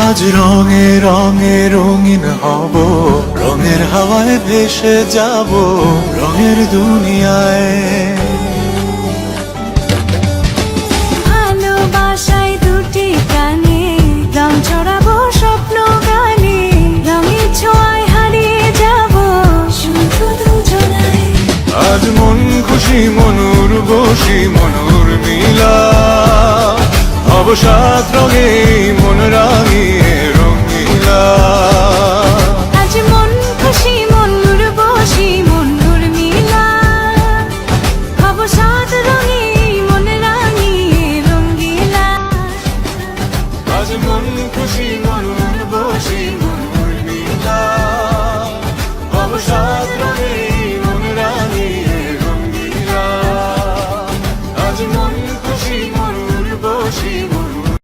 আজ রঙে রঙে রঙিন হব, রঙের হাওয়ায় ভেসে যাব রঙের দুনিয়ায়। ভালোবাসায় দুটি প্রাণে রং ছড়াবো স্বপ্ন গানে, রঙের ছোঁয়ায় হারিয়ে যাব শুধু দুজনায়। আজ মন খুশি মনুর বসি মনুর মিলা, অবসাদ রঙে মন রাঙিয়ে রঙিলা। আজ মন খুশি মনুর বসি মনুর মিলা, অবসাদ রঙে মন রাঙিয়ে রঙিলা। আজ মন খুশি